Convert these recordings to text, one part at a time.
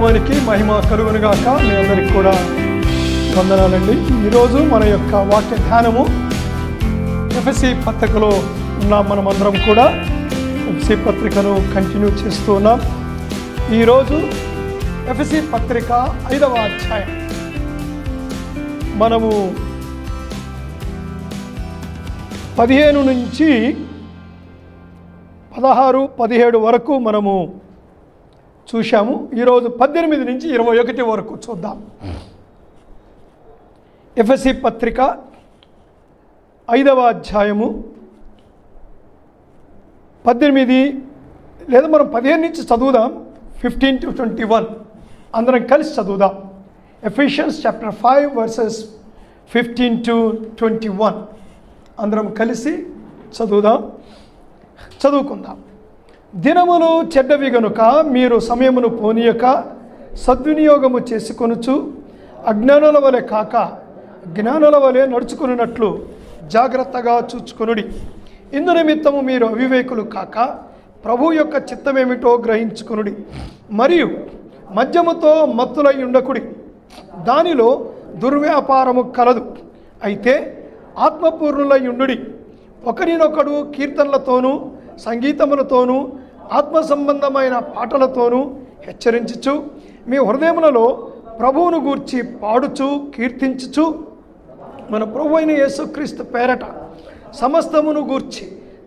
నామానికి మహిమ కలుగునుగాక. మీ అందరికి కూడా వందనాలండి. ఈరోజు మన యొక్క వాక్య ధ్యానము ఎఫెసీ పత్రికలో ఉన్నాం. మనమందరం కూడా ఎఫెసీ పత్రికను కంటిన్యూ చేస్తూ ఉన్నాం. ఈరోజు ఎఫెసీ పత్రిక 5వ అధ్యాయం మనము 15 నుంచి 16, 17 వరకు మనము చూశాము. ఈరోజు 18 నుంచి 21 వరకు చూద్దాం. ఎఫెసీ పత్రిక 5వ అధ్యాయము 18 లేదా మనం 15 నుంచి చదువుదాం. 15 to 21 అందరం కలిసి చదువుదాం. ఎఫెసియన్స్ చాప్టర్ 5 వర్సెస్ 15 to 21 అందరం కలిసి చదువుకుందాం. దినములు చెడ్డవి గనుక మీరు సమయమును పోనీయక సద్వినియోగము చేసుకొనుచు అజ్ఞానుల వలె కాక జ్ఞానుల వలె నడుచుకున్నట్లు జాగ్రత్తగా చూచుకొనుడి. ఇందు నిమిత్తము మీరు అవివేకులు కాక ప్రభు యొక్క చిత్తమేమిటో గ్రహించుకొనుడి. మరియు మద్యముతో మత్తులై ఉండకుడి, దానిలో దుర్వ్యాపారము కలదు. అయితే ఆత్మపూర్ణులై ఉండుడి. ఒకరినొకడు కీర్తనలతోనూ సంగీతములతోనూ ఆత్మ సంబంధమైన పాటలతోనూ హెచ్చరించుచు మీ హృదయములలో ప్రభువును గూర్చి పాడుచు కీర్తించుచు మన ప్రభు అయిన యేసుక్రీస్తు పేరట సమస్తమును గూర్చి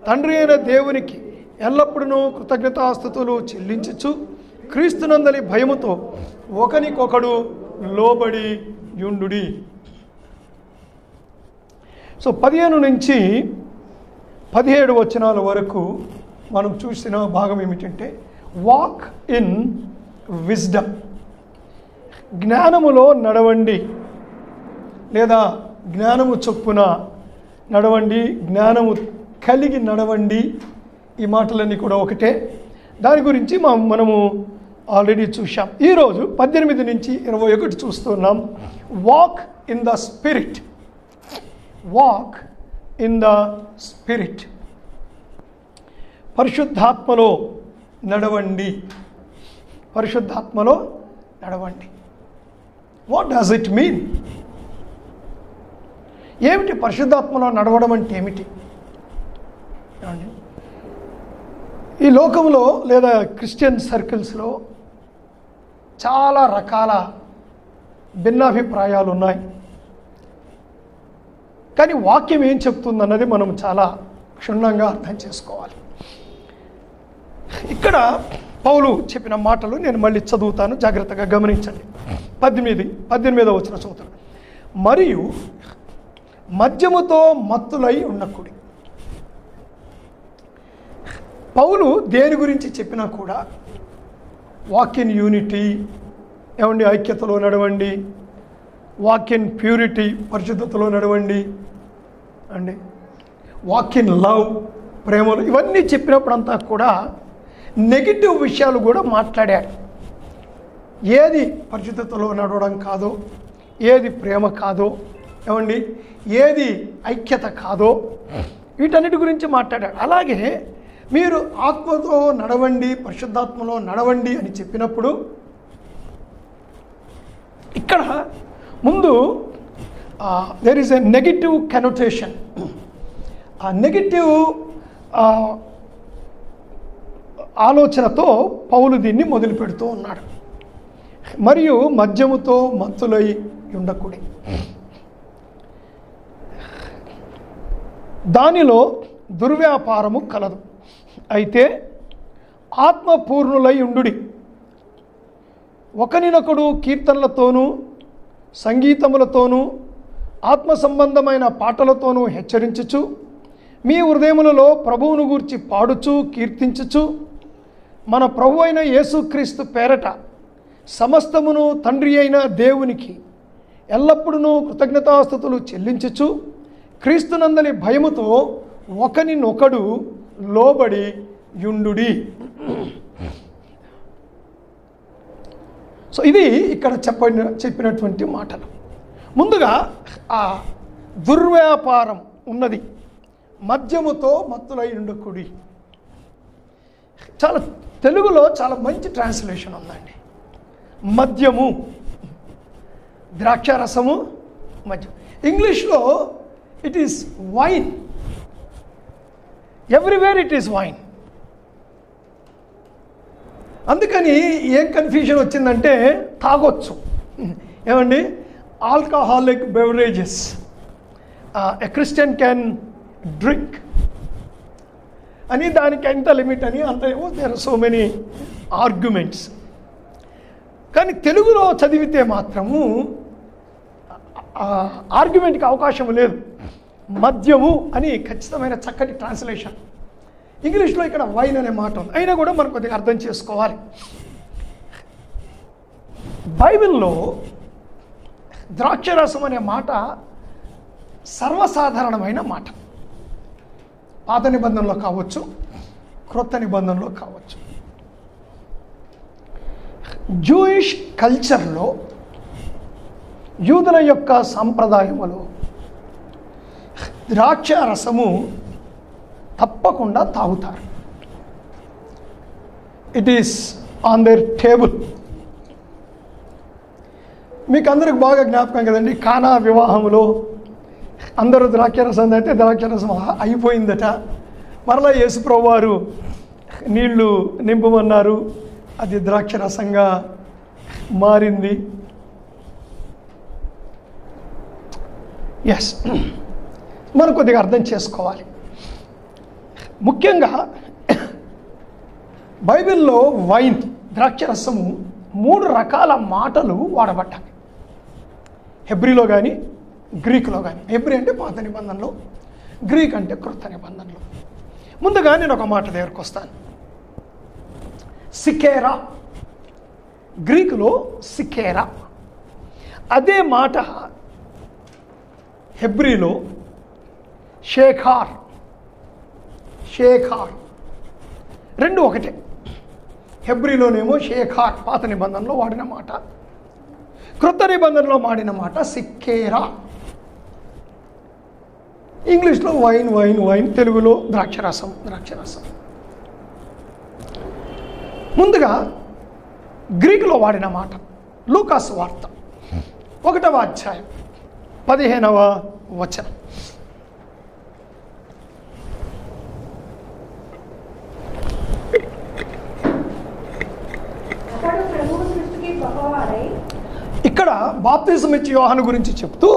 తండ్రి అయిన దేవునికి ఎల్లప్పుడూ కృతజ్ఞతాస్తుతులు చెల్లించుచు క్రీస్తునందలి భయముతో ఒకనికొకడు లోబడి యుండుడి. సో 15 నుంచి 17 వచనాల వరకు మనం చూసిన భాగం ఏమిటంటే వాక్ ఇన్ విజ్డమ్. జ్ఞానములో నడవండి లేదా జ్ఞానము చొప్పున నడవండి, జ్ఞానము కలిగి నడవండి. ఈ మాటలన్నీ కూడా ఒకటే. దాని గురించి మనము ఆల్రెడీ చూసాం. ఈరోజు 18 నుంచి 21 చూస్తున్నాం. Walk in the spirit. Walk in the spirit. పరిశుద్ధాత్మలో నడవండి. పరిశుద్ధాత్మలో నడవండి. What does it mean? ఏమిటి పరిశుద్ధాత్మలో నడవడం అంటే ఏమిటి? ఈ లోకంలో లేదా క్రిస్టియన్ సర్కిల్స్లో చాలా రకాల భిన్నాభిప్రాయాలు ఉన్నాయి. కానీ వాక్యం ఏం చెప్తుందన్నది మనం చాలా క్షుణ్ణంగా అర్థం చేసుకోవాలి. ఇక్కడ పౌలు చెప్పిన మాటలు నేను మళ్ళీ చదువుతాను, జాగ్రత్తగా గమనించండి. 18వ వచనం చదువుతాను. మరియు మద్యముతో మత్తులై ఉండకుడి. పౌలు దేని గురించి చెప్పినా కూడా వాక్ ఇన్ యూనిటీ, ఏమండి, ఐక్యతలో నడవండి. వాక్ ఇన్ ప్యూరిటీ, పరిశుద్ధతలో నడవండి అండి. వాక్ ఇన్ లవ్, ప్రేమలు, ఇవన్నీ చెప్పినప్పుడంతా కూడా నెగిటివ్ విషయాలు కూడా మాట్లాడాడు. ఏది పరిశుద్ధతలో నడవడం కాదో, ఏది ప్రేమ కాదో, ఏమండి, ఏది ఐక్యత కాదో, వీటన్నిటి గురించి మాట్లాడాడు. అలాగే మీరు ఆత్మతో నడవండి, పరిశుద్ధాత్మలో నడవండి అని చెప్పినప్పుడు ఇక్కడ ముందు there is a negative connotation. ఆ నెగిటివ్ ఆలోచనతో పౌలు దీన్ని మొదలు పెడుతూ ఉన్నాడు. మరియు మద్యముతో మత్తులై ఉండకుడి, దానిలో దుర్వ్యాపారము కలదు. అయితే ఆత్మపూర్ణులై ఉండుడి. ఒకరినొకడు కీర్తనలతోనూ సంగీతములతోనూ ఆత్మ సంబంధమైన పాటలతోనూ హెచ్చరించుచు మీ హృదయములలో ప్రభువును గూర్చి పాడుచు కీర్తించుచు మన ప్రభు అయిన యేసుక్రీస్తు పేరట సమస్తమును తండ్రి అయిన దేవునికి ఎల్లప్పుడూ కృతజ్ఞతాస్తుతులు చెల్లించుచు క్రీస్తునందలి భయముతో ఒకనినొకడు లోబడి యుండుడి. సో ఇది ఇక్కడ చెప్పినటువంటి మాటలు. ముందుగా ఆ దుర్వ్యాపారం ఉన్నది. మద్యముతో మత్తులై ఉండకుడి. చాలా తెలుగులో చాలా మంచి ట్రాన్స్లేషన్ ఉందండి. మద్యము, ద్రాక్షారసము, మద్యం. ఇంగ్లీష్లో it is wine. Everywhere it is wine. అందుకని ఏం కన్ఫ్యూజన్ వచ్చిందంటే తాగొచ్చు. ఏమండి, alcoholic beverages a Christian can drink అని, దానికి ఎంత లిమిట్ అని అంత ఏమో there are so many arguments. కానీ తెలుగులో చదివితే మాత్రము ఆర్గ్యుమెంట్కి అవకాశం లేదు. మద్యము అని ఖచ్చితమైన చక్కటి ట్రాన్స్లేషన్. ఇంగ్లీష్లో ఇక్కడ వైన్ అనే మాట ఉంది, అయినా కూడా మనం కొద్దిగా అర్థం చేసుకోవాలి. బైబిల్లో ద్రాక్షరసం అనే మాట సర్వసాధారణమైన మాట. పాత నిబంధనలో కావచ్చు, క్రొత్త నిబంధనలో కావచ్చు. జూయిష్ కల్చర్లో, యూదుల యొక్క సంప్రదాయములో ద్రాక్షరసము తప్పకుండా తాగుతారు. It is on their table. మీకు అందరికి బాగా జ్ఞాపకం కదండి, కానా వివాహంలో అందరూ ద్రాక్షరసం అయితే ద్రాక్షరసం అయిపోయిందట. మరలా యేసుప్రభు వారు నీళ్లు నింపమన్నారు, అది ద్రాక్షరసంగా మారింది. ఎస్, మనం కొద్దిగా అర్థం చేసుకోవాలి. ముఖ్యంగా బైబిల్లో వైన్, ద్రాక్షరసము 3 రకాల మాటలు వాడబడ్డాయి. హెబ్రీలో కానీ గ్రీకులో కానీ. హెబ్రీ అంటే పాత నిబంధనలో, గ్రీక్ అంటే క్రొత్త నిబంధనలో. ముందుగా నేను ఒక మాట దగ్గరకు వస్తాను. సికేరా, గ్రీకులో సికేరా. అదే మాట హెబ్రీలో షేఖార్. షేఖార్ రెండు ఒకటే. హెబ్రీలోనేమో షేఖార్ పాత నిబంధనలో వాడిన మాట, క్రొత్త నిబంధనలో వాడిన మాట సిక్కేరా. ఇంగ్లీష్లో వైన్ వైన్ వైన్, తెలుగులో ద్రాక్షరసం ద్రాక్షరసం. ముందుగా గ్రీకులో వాడిన మాట లూకాసు వార్త 1వ అధ్యాయం 15వ వచనం. ఇక్కడ బాప్తిజం ఇచ్చే యోహాను గురించి చెప్తూ,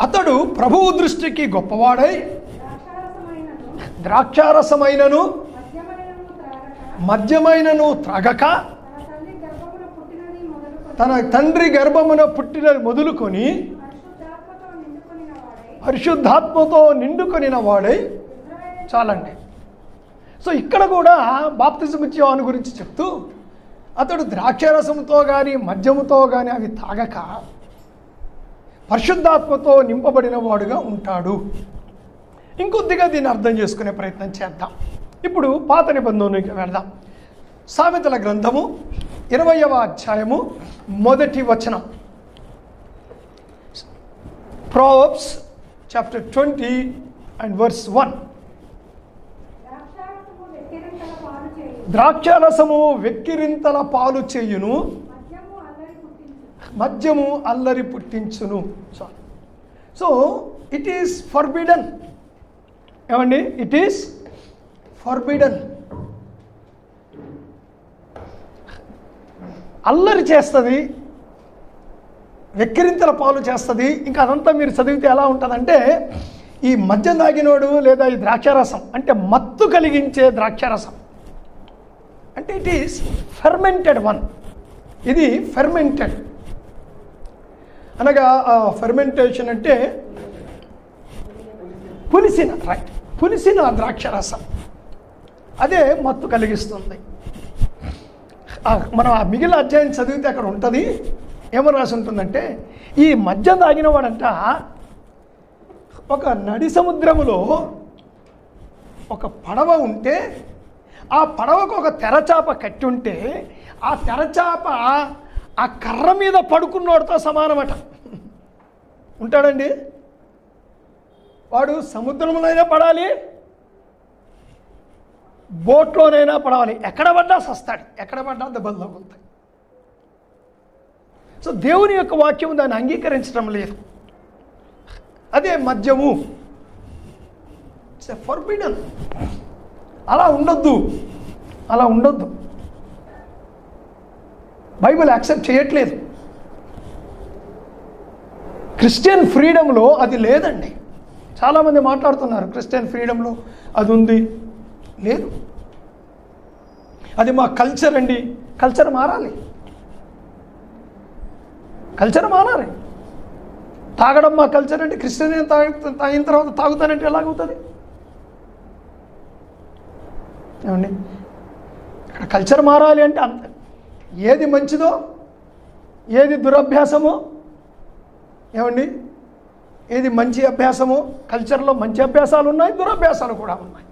అతడు ప్రభువు దృష్టికి గొప్పవాడై ద్రాక్షారసమైనను మద్యమైనను త్రాగక తన తండ్రి గర్భమున పుట్టినది మొదలుకొని పరిశుద్ధాత్మతో నిండుకొనిన వాడై. చాలండి. సో ఇక్కడ కూడా బాప్తిజం ఇచ్చే యోహాను గురించి చెప్తూ, అతడు ద్రాక్షరసంతో కానీ మద్యముతో కానీ అవి తాగక పరిశుద్ధాత్మతో నింపబడిన వాడుగా ఉంటాడు. ఇంకొద్దిగా దీన్ని అర్థం చేసుకునే ప్రయత్నం చేద్దాం. ఇప్పుడు పాత నిబంధనలోకి వెళ్దాం. సామెతల గ్రంథము 20వ అధ్యాయము 1వ వచనం. Proverbs chapter 20 and verse 1. ద్రాక్షారసము వెక్కిరింతల పాలు చేయును, మద్యము అల్లరి పుట్టించును. So it is forbidden. ఏమండి, ఇట్ ఈస్ ఫర్బిడన్. అల్లరి చేస్తుంది, వెక్కిరింతల పాలు చేస్తుంది. ఇంకా అదంతా మీరు చదివితే ఎలా ఉంటుందంటే, ఈ మద్యం తాగినోడు లేదా ఈ ద్రాక్షారసం అంటే మత్తు కలిగించే ద్రాక్షారసం అంటే ఇట్ ఈస్ ఫెర్మెంటెడ్ వన్. ఇది ఫెర్మెంటెడ్ అనగా ఫెర్మెంటేషన్ అంటే పులిసిన, రైట్, పులిసిన ద్రాక్షారసం. అదే మత్తు కలిగిస్తుంది. మనం ఆ మిగిలిన అధ్యాయం చదివితే అక్కడ ఉంటుంది. ఏమని రాసి ఉంటుందంటే, ఈ మద్యం తాగిన వాడంట ఒక నడి సముద్రములో ఒక పడవ ఉంటే, ఆ పడవకు ఒక తెరచాప కట్టి ఉంటే, ఆ తెరచాప ఆ కర్ర మీద పడుకున్నోడితో సమానమట. ఉంటాడండి వాడు. సముద్రంలోనైనా పడాలి, బోట్లోనైనా పడవాలి. ఎక్కడ పడ్డా సస్తాడు, ఎక్కడ పడ్డా దెబ్బలు తగులుతాయి. సో దేవుని యొక్క వాక్యం దాన్ని అంగీకరించడం లేదు. అదే మద్యము, ఇట్స్ ఫర్బిడన్. అలా ఉండొద్దు. బైబిల్ యాక్సెప్ట్ చేయట్లేదు. క్రిస్టియన్ ఫ్రీడంలో అది లేదండి. చాలామంది మాట్లాడుతున్నారు క్రిస్టియన్ ఫ్రీడంలో అది ఉంది. లేదు, అది మా కల్చర్ అండి. కల్చర్ మారాలి. తాగడం మా కల్చర్ అంటే క్రిస్టియన్ తాగిన తర్వాత తాగుతానంటే ఎలాగవుతుంది? ఏమండి, ఇక్కడ కల్చర్ మారాలి అంటే ఏది మంచిదో, ఏది దురభ్యాసమో, ఏమండి, ఏది మంచి అభ్యాసమో, కల్చర్లో మంచి అభ్యాసాలు ఉన్నాయి, దురభ్యాసాలు కూడా ఉన్నాయి.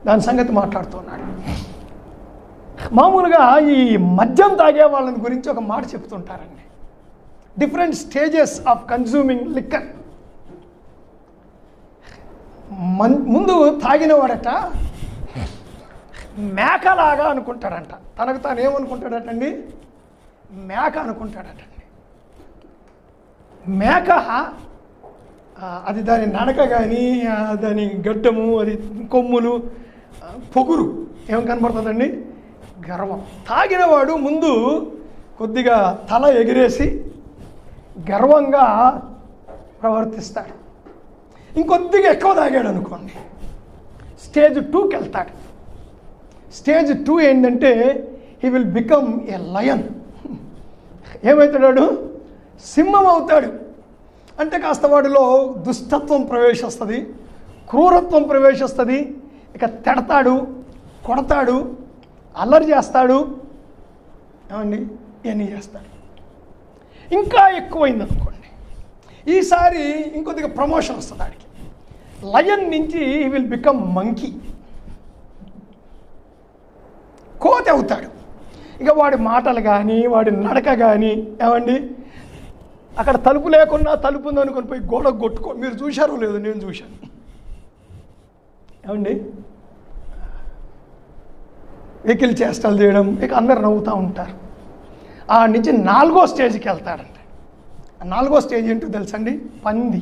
దాని సంగతి మాట్లాడుతున్నాడు. మామూలుగా ఈ మద్యం తాగే వాళ్ళని గురించి ఒక మాట చెప్తుంటారండి. Different stages of consuming liquor. ముందు తాగినవాడట మేకలాగా అనుకుంటాడంట. తనకు తాను ఏమనుకుంటాడటండి? మేక అనుకుంటాడటండి. మేక అది దాని నడక కానీ, దాని గడ్డము, అది కొమ్ములు, పొగురు ఏం కనబడుతుందండి? గర్వం. తాగినవాడు ముందు కొద్దిగా తల ఎగిరేసి గర్వంగా ప్రవర్తిస్తాడు. ఇంకొద్దిగా ఎక్కువ తాగాడు అనుకోండి, స్టేజ్ 2కి వెళ్తాడు. స్టేజ్ 2 ఏంటంటే he will become a lion. ఏమవుతాడు? సింహం అవుతాడు. అంటే కాస్త వాడిలో దుష్టత్వం ప్రవేశిస్తుంది, క్రూరత్వం ప్రవేశిస్తుంది. ఇక తిడతాడు, కొడతాడు, అల్లరి చేస్తాడు, ఏమండి, ఇవన్నీ చేస్తాడు. ఇంకా ఎక్కువైంది అనుకోండి, ఈసారి ఇంకొద్దిగా ప్రమోషన్ వస్తుంది వాడికి. లయన్ నుంచి హీ విల్ బికమ్ మంకీ, కోతి అవుతాడు. ఇక వాడి మాటలు కానీ, వాడి నడక కానీ, ఏమండి, అక్కడ తలుపు లేకున్నా తలుపు ఉందనుకొని పోయి గోడ కొట్టుకో. మీరు చూశారో లేదో, నేను చూశాను. ఏమండి, వెకిల్ చేష్టలు చేయడం, ఇక అందరు నవ్వుతూ ఉంటారు. ఆ నుంచి 4వ స్టేజ్కి వెళ్తాడంటే. 4వ స్టేజ్ ఏంటో తెలుసండి? పంది.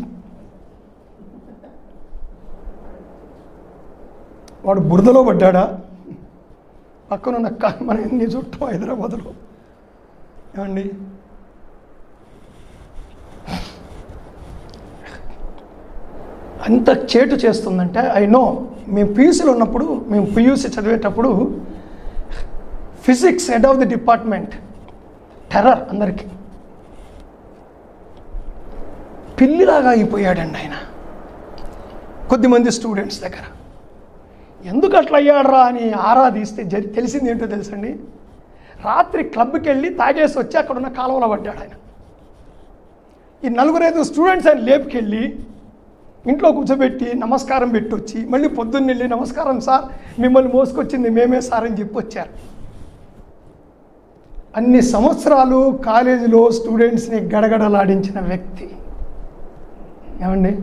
వాడు బురదలో పడ్డాడా? పక్కనున్న మన ఎన్ని చుట్టూ హైదరాబాద్లో, ఏమండి, అంత చేటు చేస్తుందంటే ఐ నో. మేము పీయూసీలో ఉన్నప్పుడు, మేము పీయూసీ చదివేటప్పుడు physics head of the department terror అందరికీ. పిల్లిలాగా అయిపోయాడండి ఆయన కొద్దిమంది స్టూడెంట్స్ దగ్గర. ఎందుకు అట్లా అయ్యాడరా అని ఆరాధిస్తే తెలిసింది ఏంటో తెలుసండి? రాత్రి క్లబ్కి వెళ్ళి తాగేసి వచ్చి అక్కడ ఉన్న కాలువలో పడ్డాడు ఆయన. ఈ 4-5 స్టూడెంట్స్ ఆయన లేపుకెళ్ళి ఇంట్లో కూర్చోబెట్టి నమస్కారం పెట్టి వచ్చి, మళ్ళీ పొద్దున్న వెళ్ళి నమస్కారం సార్, మిమ్మల్ని మోసుకొచ్చింది మేమే సార్ అని చెప్పి వచ్చారు. అన్ని సంవత్సరాలు కాలేజీలో స్టూడెంట్స్ని గడగడలాడించిన వ్యక్తి, ఏమండి,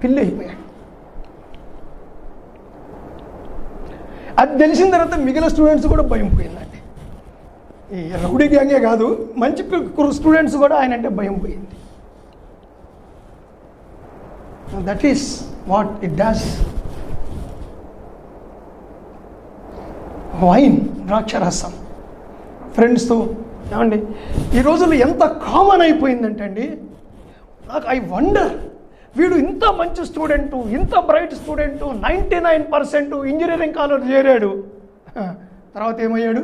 పిల్లి అయిపోయాడు. అది తెలిసిన తర్వాత మిగిలిన స్టూడెంట్స్ కూడా భయం పోయిందండి. ఈ రౌడీ గ్యాంగే కాదు, మంచి స్టూడెంట్స్ కూడా ఆయన అంటే భయం పోయింది. That is what it does. Wine, ద్రాక్షరసం, ఫ్రెండ్స్తో, ఏమండి, ఈ రోజుల్లో ఎంత కామన్ అయిపోయిందంటే అండి, నాకు ఐ వండర్, వీడు ఇంత మంచి స్టూడెంటు, ఇంత బ్రైట్ స్టూడెంటు, 99% ఇంజనీరింగ్ కాలేజ్ చేరాడు, తర్వాత ఏమయ్యాడు?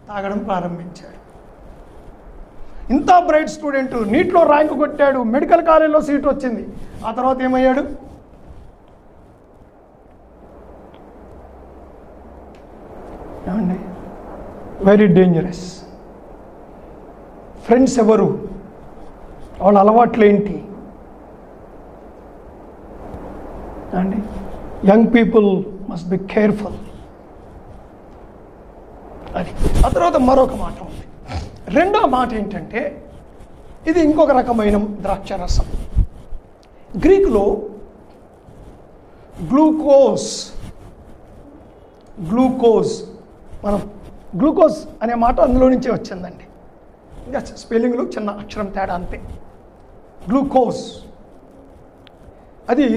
తాగడం ప్రారంభించాడు. ఇంత బ్రైట్ స్టూడెంటు, నీట్లో ర్యాంకు కొట్టాడు, మెడికల్ కాలేజ్లో సీట్ వచ్చింది, ఆ తర్వాత ఏమయ్యాడు? ఏమండి, వెరీ డేంజరస్. ఫ్రెండ్స్ ఎవరు, వాళ్ళ అలవాట్లు ఏంటి అండి? Young people must be careful. అది. ఆ తర్వాత మరొక మాట ఉంది. రెండో మాట ఏంటంటే, ఇది ఇంకొక రకమైన ద్రాక్షరసం. గ్రీకులో గ్లూకోజ్ మనం గ్లూకోజ్ అనే మాట అందులో నుంచే వచ్చిందండి. ఇంకా స్పెల్లింగ్లో చిన్న అక్షరం తేడా అంతే. గ్లూకోజ్ అది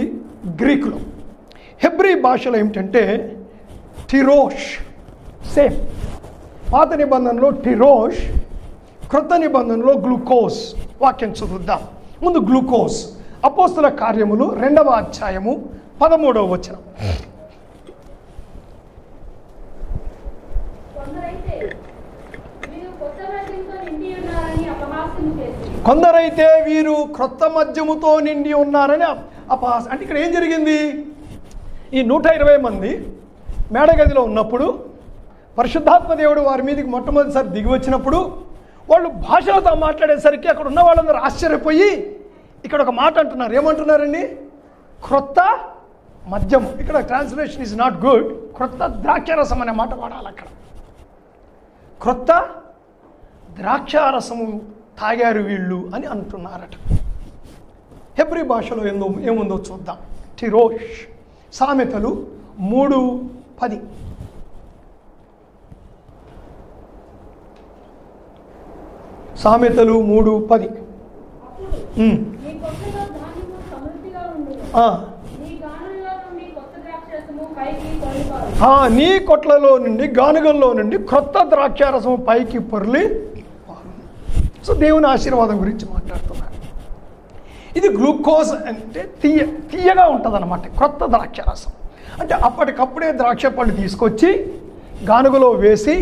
గ్రీకులో. హెబ్రీ భాషలో ఏమిటంటే టిరోష్. సేమ్ పాత నిబంధనలో టిరోష్, క్రొత్త నిబంధనలో గ్లూకోజ్. వాక్యం చదువుద్దాం. ముందు గ్లూకోజ్. అపోస్తుల కార్యములు 2వ అధ్యాయము 13వ వచనం. కొందరైతే వీరు క్రొత్త మద్యముతో నిండి ఉన్నారని అపహాసం. అంటే ఇక్కడ ఏం జరిగింది? ఈ 120 మంది మేడగదిలో ఉన్నప్పుడు పరిశుద్ధాత్మ దేవుడు వారి మీదకి మొట్టమొదటిసారి దిగి వచ్చినప్పుడు వాళ్ళు భాషలతో మాట్లాడేసరికి అక్కడ ఉన్న వాళ్ళందరూ ఆశ్చర్యపోయి ఇక్కడ ఒక మాట అంటున్నారు. ఏమంటున్నారండి? క్రొత్త మద్యం. ఇక్కడ ట్రాన్స్లేషన్ ఈజ్ నాట్ గుడ్. క్రొత్త ద్రాక్షారసం అనే మాట వాడాలి అక్కడ. క్రొత్త ద్రాక్షారసము తాగారు వీళ్ళు అని అంటున్నారట. హెబ్రీ భాషలో ఏముందో చూద్దాం. టిరోష్. సామెతలు 3:10. సామెతలు 3:10. నీ కొట్లలో నుండి గానుగంలో నుండి క్రొత్త ద్రాక్షారసము పైకి పొర్లి. సో దేవుని ఆశీర్వాదం గురించి మాట్లాడుతున్నారు. ఇది గ్లూకోజ్ అంటే తీయగా ఉంటుంది అన్నమాట. క్రొత్త ద్రాక్షారసం అంటే అప్పటికప్పుడే ద్రాక్ష పళ్ళు తీసుకొచ్చి గానుగలో వేసి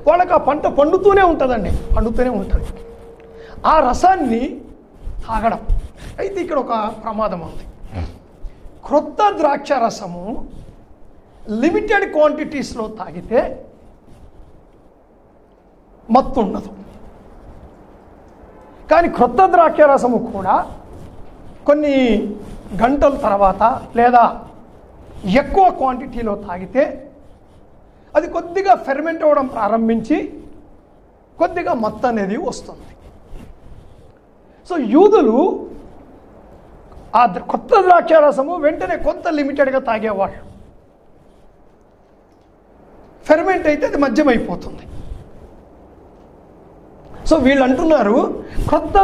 వాళ్ళకి ఆ పంట పండుతూనే ఉంటుందండి, పండుతూనే ఉంటుంది. ఆ రసాన్ని తాగడం. అయితే ఇక్కడ ఒక ప్రమాదం ఉంది. క్రొత్త ద్రాక్షారసము లిమిటెడ్ క్వాంటిటీస్లో తాగితే మత్తు ఉండదు. కానీ క్రొత్త ద్రాక్షారసము కూడా కొన్ని గంటల తర్వాత లేదా ఎక్కువ క్వాంటిటీలో తాగితే అది కొద్దిగా ఫెర్మెంట్ అవ్వడం ప్రారంభించి కొద్దిగా మత్తు అనేది వస్తుంది. సో యూదులు ఆ కొత్త ద్రాక్షారసము వెంటనే కొంత లిమిటెడ్గా తాగేవాళ్ళు. ఫెర్మెంట్ అయితే అది మద్యం అయిపోతుంది. సో వీళ్ళు అంటున్నారు క్రొత్త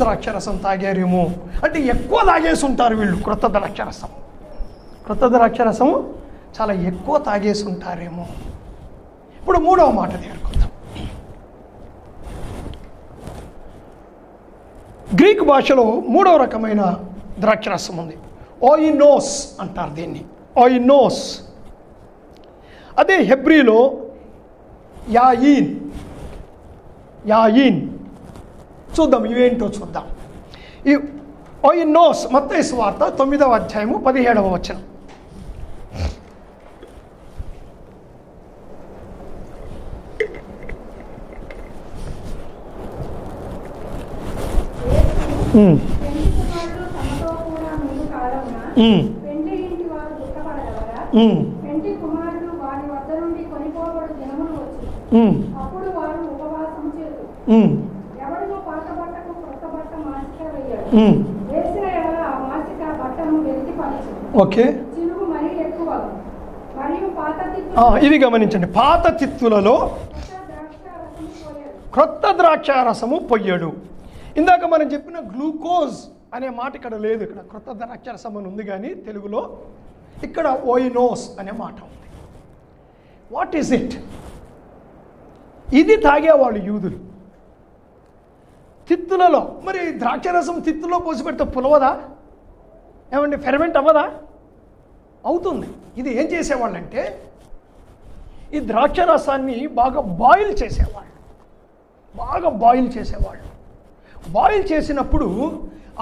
ద్రాక్షారసం తాగారేమో అంటే ఎక్కువ తాగేసి ఉంటారు వీళ్ళు. క్రొత్త ద్రాక్షారసం చాలా ఎక్కువ తాగేసి ఉంటారేమో. ఇప్పుడు 3వ మాట దగ్గరకొద్దాం. గ్రీక్ భాషలో 3వ రకమైన ద్రాక్షారసం ఉంది. ఓయినోస్ అంటారు దీన్ని. ఓయినోస్. అదే హెబ్రీలో యాయిన్. చూద్దాం ఇవేంటో చూద్దాం. ఈ ఓయినోస్ మత్తయి సువార్త 9వ అధ్యాయము 17వ వచనం. ఓకే, ఇది గమనించండి. పాత తిత్తులలో క్రొత్త ద్రాక్షారసము పొయ్యడు. ఇందాక మనం చెప్పిన గ్లూకోజ్ అనే మాట ఇక్కడ లేదు. ఇక్కడ క్రొత్త ద్రాక్షారసం అని ఉంది కానీ తెలుగులో ఇక్కడ ఓయినోస్ అనే మాట ఉంది. What is it? ఇది తాగేవాళ్ళు యూదులు తిత్తులలో. మరి ద్రాక్షారసం తిత్తులో పోసి పెడితే పులవదా? ఏమండి ఫెర్మెంట్ అవ్వదా? అవుతుంది. ఇది ఏం చేసేవాళ్ళంటే ఈ ద్రాక్షారసాన్ని బాగా బాయిల్ చేసేవాళ్ళు. బాయిల్ చేసినప్పుడు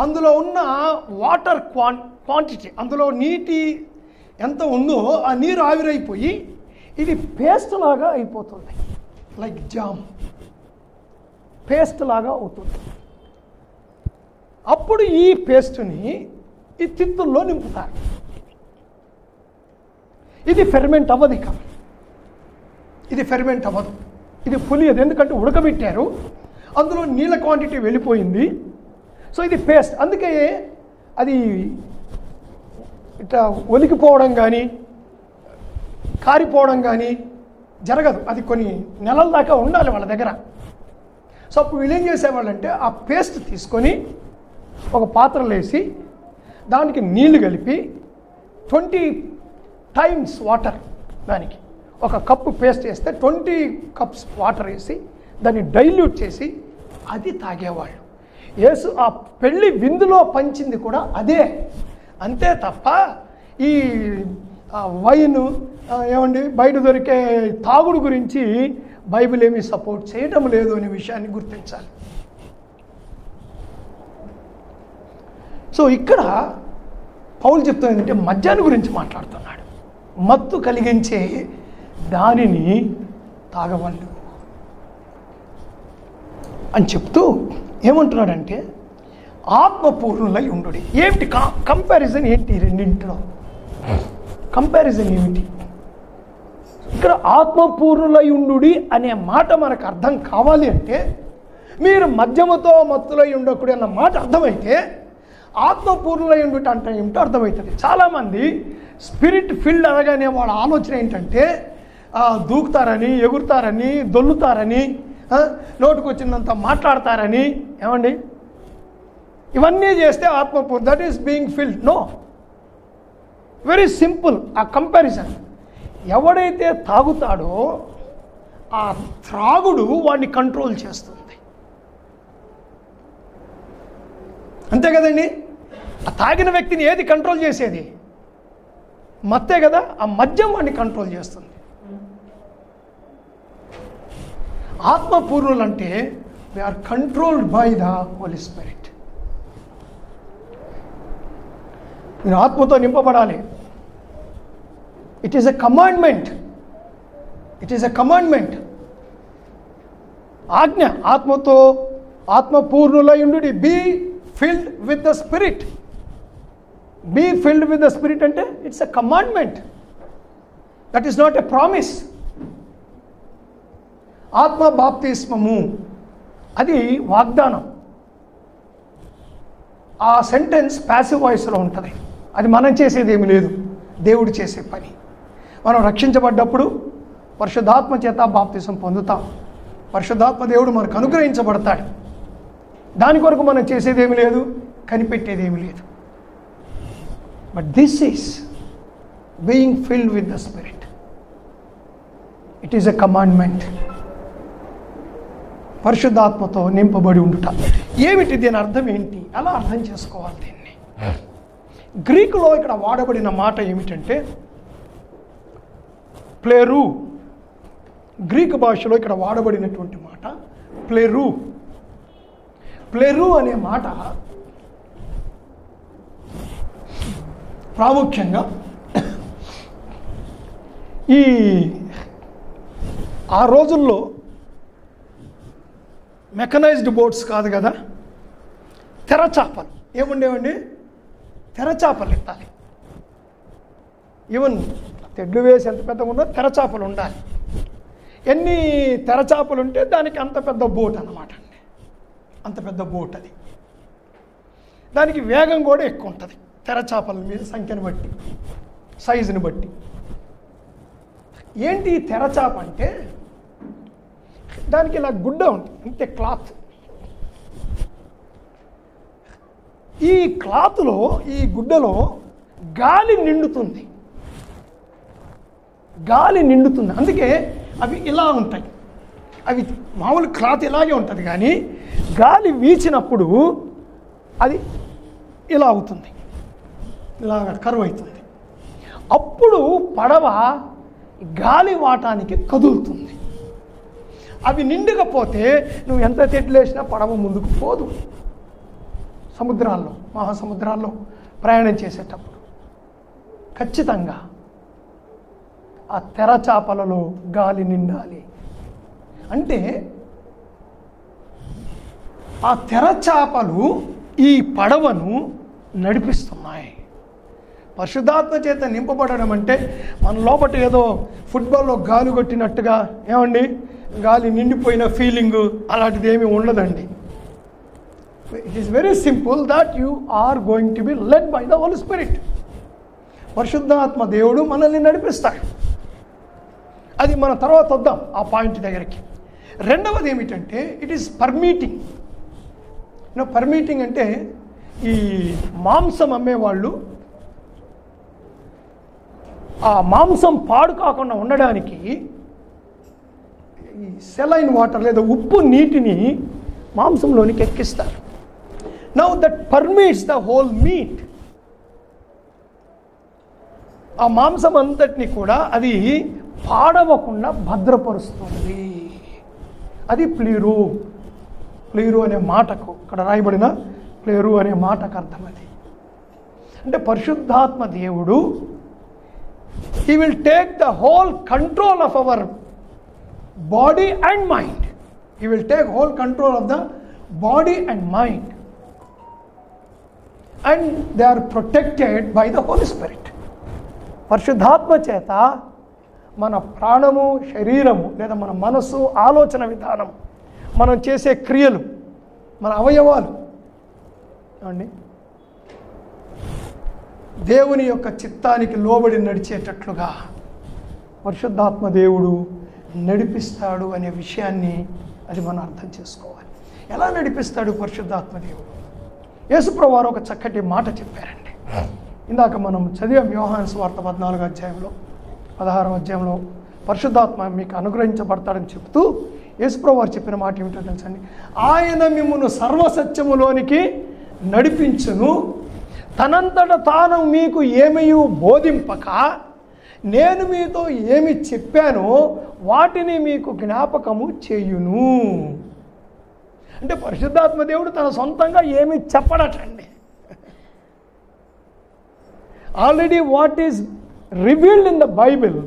అందులో ఉన్న వాటర్ క్వాంటిటీ, అందులో నీటి ఎంత ఉందో ఆ నీరు ఆవిరైపోయి ఇది పేస్ట్ లాగా అయిపోతుంది. లైక్ జామ్ పేస్ట్ లాగా అవుతుంది. అప్పుడు ఈ పేస్ట్ని ఈ తిత్తుల్లో నింపుతారు. ఇది ఫెర్మెంట్ అవ్వదు. ఇది ఫెర్మెంట్ అవ్వదు, ఇది పులియదు. ఎందుకంటే ఉడకబెట్టారు, అందులో నీళ్ళ క్వాంటిటీ వెళ్ళిపోయింది. సో ఇది పేస్ట్. అందుకే అది ఇట్లా ఒలికిపోవడం కానీ కారిపోవడం కానీ జరగదు. అది కొన్ని నెలల దాకా ఉండాలి వాళ్ళ దగ్గర. సో అప్పుడు వీళ్ళు ఏం చేసేవాళ్ళంటే ఆ పేస్ట్ తీసుకొని ఒక పాత్రలో వేసి దానికి నీళ్లు కలిపి 20 టైమ్స్ వాటర్, దానికి ఒక కప్పు పేస్ట్ వేస్తే 20 కప్స్ వాటర్ వేసి దాన్ని డైల్యూట్ చేసి అది తాగేవాళ్ళు. యేసు ఆ పెళ్లి విందులో పంచింది కూడా అదే. అంతే తప్ప ఈ వైన్ ఏమండి బయట దొరికే తాగుడు గురించి బైబిల్ ఏమీ సపోర్ట్ చేయడం లేదు అనే విషయాన్ని గుర్తించాలి. సో ఇక్కడ పౌలు చెప్తుంది ఏంటంటే మద్యాన్ని గురించి మాట్లాడుతున్నాడు. మత్తు కలిగించే దానిని తాగవద్దు అని చెప్తూ ఏమంటున్నాడంటే ఆత్మపూర్ణులై ఉండు. ఏమిటి కంపారిజన్? ఏంటి రెండింటిలో కంపారిజన్ ఏమిటి? ఇక్కడ ఆత్మపూర్ణులై ఉండు అనే మాట మనకు అర్థం కావాలి అంటే మీరు మద్యముతో మత్తులై ఉండకూడదు అన్న మాట అర్థమైతే ఆత్మపూర్ణులై ఉండుట అంటే ఏమిటో అర్థమవుతుంది. చాలామంది స్పిరిట్ ఫీల్డ్ అనగానే వాళ్ళ ఆలోచన ఏంటంటే దూకుతారని, ఎగురుతారని, దొల్లుతారని, నోటుకు వచ్చినంత మాట్లాడతారని. ఏమండి ఇవన్నీ చేస్తే ఆత్మపూర్ణ, that is being filled. No, very simple ఆ కంపారిజన్. ఎవడైతే తాగుతాడో ఆ త్రాగుడు వాడిని కంట్రోల్ చేస్తుంది. అంతే కదండి. ఆ తాగిన వ్యక్తిని ఏది కంట్రోల్ చేసేది? మత్తే కదా. ఆ మద్యం వాడిని కంట్రోల్ చేస్తుంది. ఆత్మపూర్ణులు అంటే they are controlled by the holy spirit. మీరు ఆత్మతో నింపబడాలి. It is a commandment. It is a commandment, ఆజ్ఞ. ఆత్మతో ఆత్మపూర్ణులై ఉండు. Be filled with the spirit. Be filled with the spirit అంటే it's a commandment, that is not a promise. ఆత్మ బాప్తిస్మము అది వాగ్దానం. ఆ సెంటెన్స్ ప్యాసివ్ వాయిస్లో ఉంటుంది. అది మనం చేసేది ఏమి లేదు, దేవుడు చేసే పని. మనం రక్షించబడ్డప్పుడు పరిశుద్ధాత్మ చేత బాప్తిసం పొందుతాం. పరిశుద్ధాత్మ దేవుడు మనకు అనుగ్రహించబడతాడు. దాని కొరకు మనం చేసేది ఏమి లేదు, కనిపెట్టేది ఏమి లేదు. But this is being field with the spirit. It is a commandment. పరిశుద్ధాత్మతో నింపబడి ఉండుట. ఏమిటి దీని అర్థం ఏంటి? అలా అర్థం చేసుకోవాలి దీన్ని. గ్రీకులో ఇక్కడ వాడబడిన మాట ఏమిటంటే ప్లేరు. గ్రీకు భాషలో ఇక్కడ వాడబడినటువంటి మాట ప్లేరు. ప్లేరు అనే మాట ప్రాముఖ్యంగా ఆ రోజుల్లో మెకనైజ్డ్ బోట్స్ కాదు కదా, తెరచాపలు ఏముండేవండి? తెరచాపలు ఎత్తాలి. ఈవెన్ తెడ్లు వేసి ఎంత పెద్దగా ఉన్నా తెరచాపలు ఉండాలి. ఎన్ని తెరచాపలు ఉంటే దానికి అంత పెద్ద బోట్ అన్నమాట అండి. అంత పెద్ద బోట్ అది. దానికి వేగం కూడా ఎక్కువ ఉంటుంది తెరచాపల మీద సంఖ్యను బట్టి, సైజుని బట్టి. ఏంటి తెరచాప అంటే దానికి ఇలా గుడ్డ ఉంటుంది, అంతే క్లాత్. ఈ క్లాత్లో, ఈ గుడ్డలో గాలి నిండుతుంది. గాలి నిండుతుంది. అందుకే అవి ఇలా ఉంటాయి. అవి మామూలు క్లాత్ ఇలాగే ఉంటుంది, కానీ గాలి వీచినప్పుడు అది ఇలా అవుతుంది, ఇలా కరువు అవుతుంది. అప్పుడు పడవ గాలి వాటానికి కదులుతుంది. అవి నిండకపోతే నువ్వు ఎంత తెడ్లేసినా పడవ ముందుకు పోదు. సముద్రాల్లో, మహాసముద్రాల్లో ప్రయాణం చేసేటప్పుడు ఖచ్చితంగా ఆ తెరచాపలలో గాలి నిండాలి. అంటే ఆ తెరచాపలు ఈ పడవను నడిపిస్తున్నాయి. పరిశుద్ధాత్మ చేత నింపబడడం అంటే మన లోపల ఏదో ఫుట్బాల్లో గాలి కొట్టినట్టుగా, ఏమండి గాలి నిండిపోయిన ఫీలింగు అలాంటిది ఏమీ ఉండదండి. It is very simple that you are going to be led by the holy spirit. పరిశుద్ధాత్మ దేవుడు మనల్ని నడిపిస్తాడు. అది మన తర్వాత వద్దాం ఆ పాయింట్ దగ్గరికి. రెండవది ఏమిటంటే ఇట్ ఈస్ పర్మిటింగ్. పర్మిటింగ్ అంటే ఈ మాంసం అమ్మేవాళ్ళు ఆ మాంసం పాడు కాకుండా ఉండడానికి ఈ సెలైన్ వాటర్ లేదా ఉప్పు నీటిని మాంసంలోనికి ఎక్కిస్తారు. Now that permits the whole meat. ఆ మాంసం అంతటిని కూడా అది పాడవకుండా భద్రపరుస్తుంది. అది ప్లీరు. ప్లీరు అనే మాటకు ఇక్కడ రాయబడిన ప్లేరు అనే మాటకు అర్థం అది. అంటే పరిశుద్ధాత్మ దేవుడు He will take the whole control of our body and mind. He will take whole control of the body and mind. And they are protected by the Holy Spirit. పరిశుద్ధాత్మ చేత మన ప్రాణము, శరీరము లేదా మన మనసు, ఆలోచన విధానం, మనం చేసే క్రియలు, మన అవయవాలు అండి దేవుని యొక్క చిత్తానికి లోబడి నడిచేటట్లుగా పరిశుద్ధాత్మ దేవుడు నడిపిస్తాడు అనే విషయాన్ని అది మనం అర్థం చేసుకోవాలి. ఎలా నడిపిస్తాడు పరిశుద్ధాత్మ దేవుడు? యేసుప్రభువు వారు ఒక చక్కటి మాట చెప్పారండి. ఇందాక మనం చదివాం యోహాను సువార్త 14వ అధ్యాయంలో 16వ అధ్యాయంలో పరిశుద్ధాత్మ మీకు అనుగ్రహించబడతాడని చెప్తూ యేసుప్రభువు వారు చెప్పిన మాట ఏమిటో తెలుసండి. ఆయన మిమ్మును సర్వసత్యములోనికి నడిపించును, తనంతట తాను మీకు ఏమయూ బోధింపక నేను మీతో ఏమి చెప్పానో వాటిని మీకు జ్ఞాపకము చేయును. అంటే పరిశుద్ధాత్మ దేవుడు తన సొంతంగా ఏమి చెప్పడటండి. Already what is revealed in the Bible.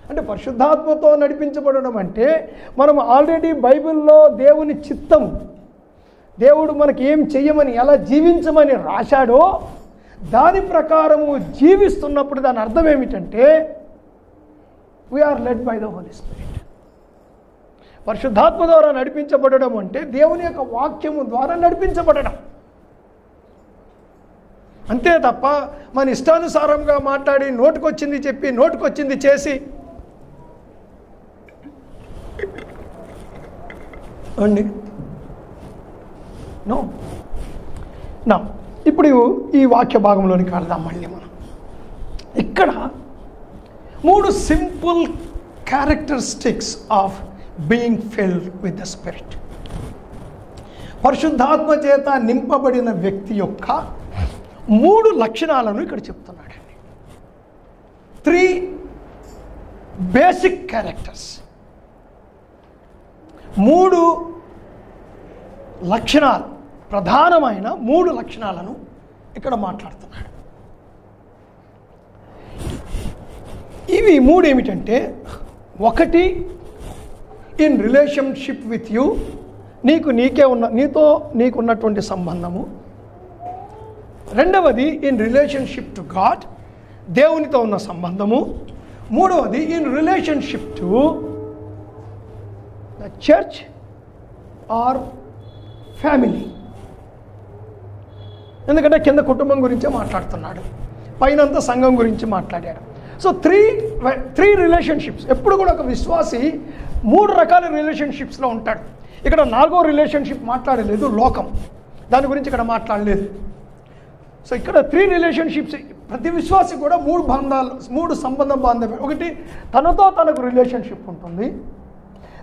అంటే పరిశుద్ధాత్మతో నడిపించబడడం అంటే మనం ఆల్రెడీ బైబిల్లో దేవుని చిత్తం, దేవుడు మనకి ఏం చెయ్యమని, ఎలా జీవించమని రాశాడో దాని ప్రకారము జీవిస్తున్నప్పుడు దాని అర్థం ఏమిటంటే we are led by the holy spirit. పరిశుద్ధాత్మ ద్వారా నడిపించబడడం అంటే దేవుని యొక్క వాక్యము ద్వారా నడిపించబడడం అంతే తప్ప మన ఇష్టానుసారంగా మాట్లాడి నోటుకొచ్చింది చెప్పి నోటుకొచ్చింది చేసి అండి నో. నా ఇప్పుడు ఈ వాక్య భాగంలోనికి వెళ్దాం. మళ్ళీ మనం ఇక్కడ 3 simple characteristics of being field with the spirit. పరిశుద్ధాత్మ చేత నింపబడిన వ్యక్తి యొక్క 3 లక్షణాలను ఇక్కడ చెప్తున్నాడండి. 3 బేసిక్ క్యారెక్టర్స్, 3 లక్షణాలు, ప్రధానమైన 3 లక్షణాలను ఇక్కడ మాట్లాడుతున్నాడు. ఇవి 3 ఏమిటంటే, 1 ఇన్ రిలేషన్షిప్ విత్ యూ, నీతో నీకున్నటువంటి సంబంధము. 2వది ఇన్ రిలేషన్షిప్ టు గాడ్, దేవునితో ఉన్న సంబంధము. 3వది in relationship to the church or family. ఎందుకంటే కింద కుటుంబం గురించే మాట్లాడుతున్నాడు, పైనంతా సంఘం గురించి మాట్లాడాడు. So 3 relationships. ఎప్పుడు కూడా ఒక విశ్వాసి 3 రకాల రిలేషన్షిప్స్లో ఉంటాడు. ఇక్కడ 4వ రిలేషన్షిప్ మాట్లాడలేదు, లోకం, దాని గురించి ఇక్కడ మాట్లాడలేదు. సో ఇక్కడ 3 రిలేషన్షిప్స్. ప్రతి విశ్వాసి కూడా 3 బంధాలు, 3 సంబంధం బాంధవ్యం. 1 తనతో తనకు రిలేషన్షిప్ ఉంటుంది,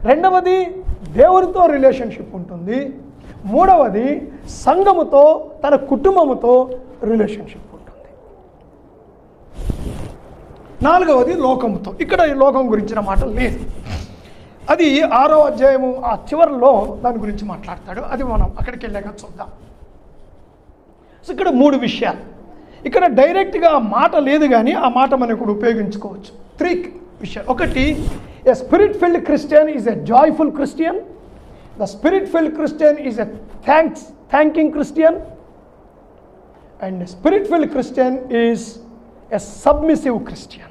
2వది దేవునితో రిలేషన్షిప్ ఉంటుంది, 3వది సంఘముతో తన కుటుంబముతో రిలేషన్షిప్ ఉంటుంది, 4వది లోకముతో. ఇక్కడ ఈ లోకం గురించిన మాట లేదు. అది 6వ అధ్యాయము ఆ చివరిలో దాని గురించి మాట్లాడతాడు. అది మనం అక్కడికి వెళ్ళాక చూద్దాం. సో ఇక్కడ 3 విషయాలు. ఇక్కడ డైరెక్ట్గా మాట లేదు కానీ ఆ మాట మనం ఇప్పుడు ఉపయోగించుకోవచ్చు. 3 విషయాలు. 1, a spirit-filled Christian is a joyful Christian. The spirit-filled Christian is a thanking Christian. And a spirit-filled Christian is a submissive Christian.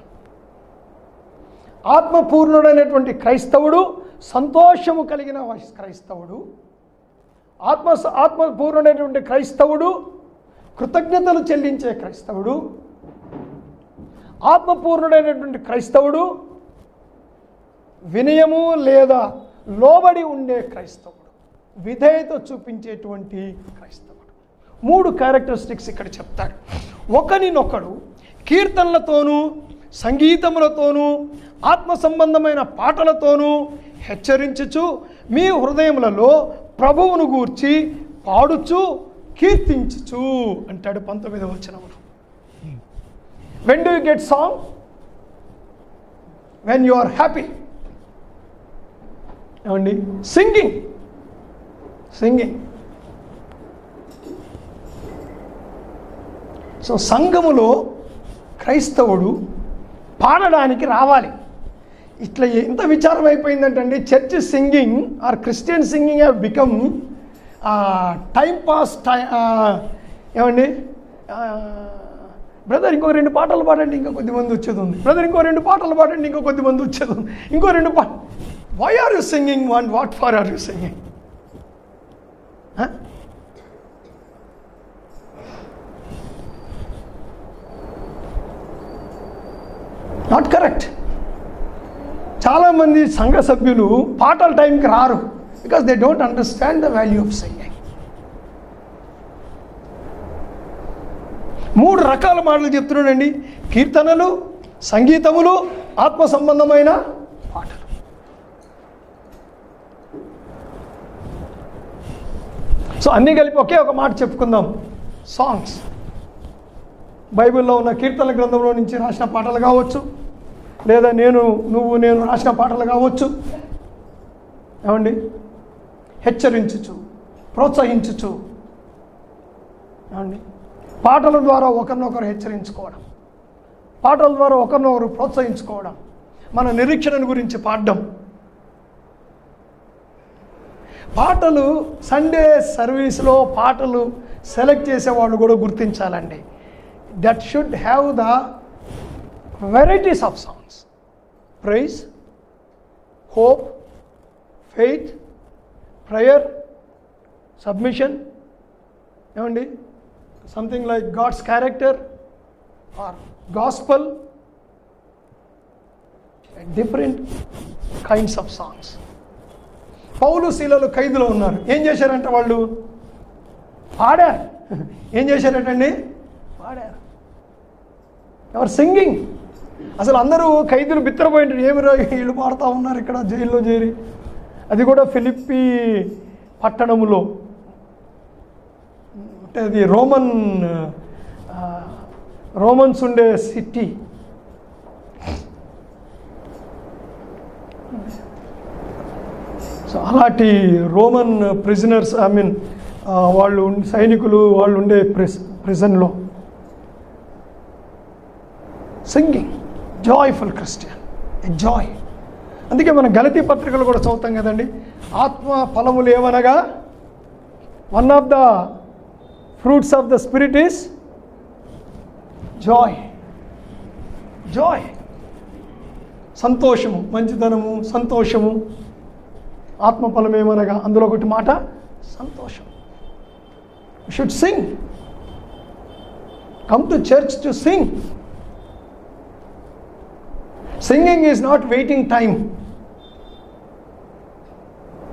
ఆత్మపూర్ణుడైనటువంటి క్రైస్తవుడు సంతోషము కలిగిన క్రైస్తవుడు, ఆత్మపూర్ణుడైనటువంటి క్రైస్తవుడు కృతజ్ఞతలు చెల్లించే క్రైస్తవుడు, ఆత్మపూర్ణుడైనటువంటి క్రైస్తవుడు, వినయము లేదా లోబడి ఉండే క్రైస్తవుడు, విధేయత చూపించేటువంటి క్రైస్తవుడు. 3 క్యారెక్టరిస్టిక్స్ ఇక్కడ చెప్తాడు. ఒకరినొకడు కీర్తనలతోనూ సంగీతములతోనూ ఆత్మ సంబంధమైన పాటలతోనూ హెచ్చరించుచు మీ హృదయములలో ప్రభువును గూర్చి పాడుచు కీర్తించుచు అంటాడు 19వ వచనములో. When do you get song? When you are happy. ఏమండి? సింగింగ్. సో సంఘములో క్రైస్తవుడు పాడడానికి రావాలి. ఇట్లా ఎంత విచారం అయిపోయిందంటే church singing or Christian singing have become time pass. ఏమండి? బ్రదర్ ఇంకో 2 పాటలు పాడండి, ఇంకా కొద్దిమంది వచ్చేది ఉంది. బ్రదర్ ఇంకో 2 పాటలు పాడండి, ఇంకో కొద్దిమంది వచ్చేది ఉంది. ఇంకో 2 పాటలు. Why are you singing? What for are you singing? Not correct. చాలామంది సంఘ సభ్యులు పాటల టైంకి రారు because they don't understand the value of singing. 3 రకాల మాటలు చెప్తున్నాడండి: కీర్తనలు, సంగీతములు, ఆత్మ సంబంధమైన పాటలు. సో అన్నీ కలిపి ఒకే ఒక మాట చెప్పుకుందాం: సాంగ్స్. బైబిల్లో ఉన్న కీర్తన గ్రంథంలో నుంచి రాసిన పాటలు కావచ్చు, లేదా నేను రాసిన పాటలు కావచ్చు. ఏమండి? హెచ్చరించుచు, ప్రోత్సహించుచు. ఏమండి? పాటల ద్వారా ఒకరినొకరు హెచ్చరించుకోవడం, పాటల ద్వారా ఒకరినొకరు ప్రోత్సహించుకోవడం, మన నిరీక్షణ గురించి పాడడం. పాటలు సండే సర్వీస్లో పాటలు సెలెక్ట్ చేసేవాళ్ళు కూడా గుర్తించాలండి. That should have the varieties of songs: praise, hope, faith, prayer, submission. ఏమండి? Something like God's character or gospel. Different kinds of songs. పౌలు శీలలు ఖైదులో ఉన్నారు. ఏం చేశారంటే వాళ్ళు పాడారు. ఏం చేశారటండి? పాడారు. ఎవరు? సింగింగ్. అసలు అందరూ ఖైదులు బిత్తరపోయింటారు. ఏమిరా వీళ్ళు పాడుతూ ఉన్నారు ఇక్కడ జైల్లో చేరి. అది కూడా ఫిలిప్పీ పట్టణములో. అంటే అది రోమన్స్ ఉండే సిటీ. సో అలాంటి రోమన్ ప్రిజనర్స్, వాళ్ళు సైనికులు వాళ్ళు ఉండే ప్రిజన్లో singing. Joyful Christian, a joy. అందుకే మన గలతీ పత్రికలు కూడా చదువుతాం కదండి. ఆత్మ ఫలములు ఏమనగా one of the fruits of the spirit is Joy. Joy, సంతోషము, మంచితనము, సంతోషము. ఆత్మఫలం ఏమనగా అందులో ఒకటి మాట సంతోషం. You should Singh. Come to church to sing. Singing is not waiting time.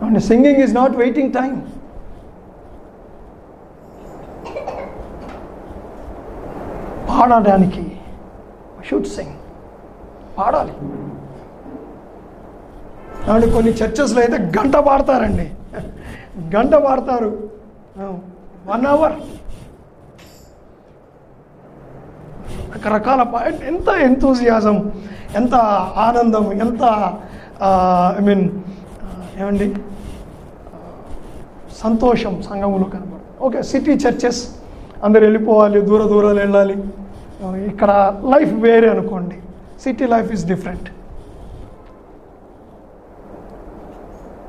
And singing is not waiting time. పాడడానికి షుడ్ సింగ్. పాడాలి. కాబట్టి కొన్ని చర్చెస్లో అయితే గంట పాడతారండి. గంట పాడతారు, 1 hour. రకరకాల ఎంత ఎంతూజియాజం, ఎంత ఆనందం, ఎంత ఏమండి సంతోషం సంఘములో కనబడుతుంది. ఓకే, సిటీ చర్చెస్ అందరు వెళ్ళిపోవాలి, దూరాలు వెళ్ళాలి. ఇక్కడ లైఫ్ వేరే అనుకోండి. City life is different.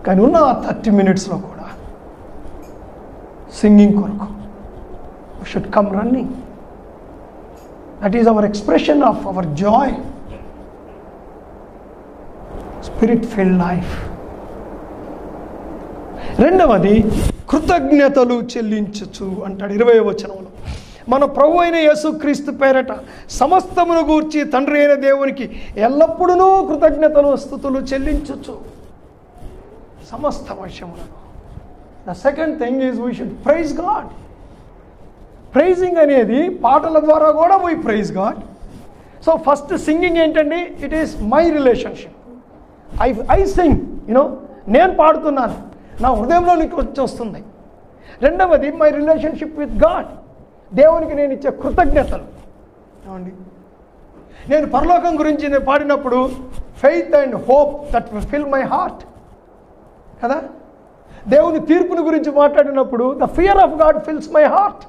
కానీ ఉన్న 30 minutesలో కూడా సింగింగ్ కొరకు should come running. That is our expression of our joy, spirit-filled life. రెండవది కృతజ్ఞతలు చెల్లించచ్చు అంటాడు 20వ వచనంలో. మన ప్రభు అయిన యేసుక్రీస్తు పేరట సమస్తమును గూర్చి తండ్రి అయిన దేవునికి ఎల్లప్పుడూ కృతజ్ఞతలు స్తుతులు చెల్లించచ్చు సమస్త విషయములను. The second thing is we should praise God. Praising అనేది పాటల ద్వారా కూడా we praise God. So first singing ఏంటండి? It is my relationship. I sing, నేను పాడుతున్నాను, నా హృదయంలో నీకు వచ్చి వస్తుంది. రెండవది మై రిలేషన్షిప్ విత్ గాడ్. దేవునికి నేను ఇచ్చే కృతజ్ఞతలు. ఏమండి, నేను పరలోకం గురించి నేను పాడినప్పుడు faith and hope that will fill my heart కదా. దేవుని తీర్పుని గురించి మాట్లాడినప్పుడు the fear of God fills my heart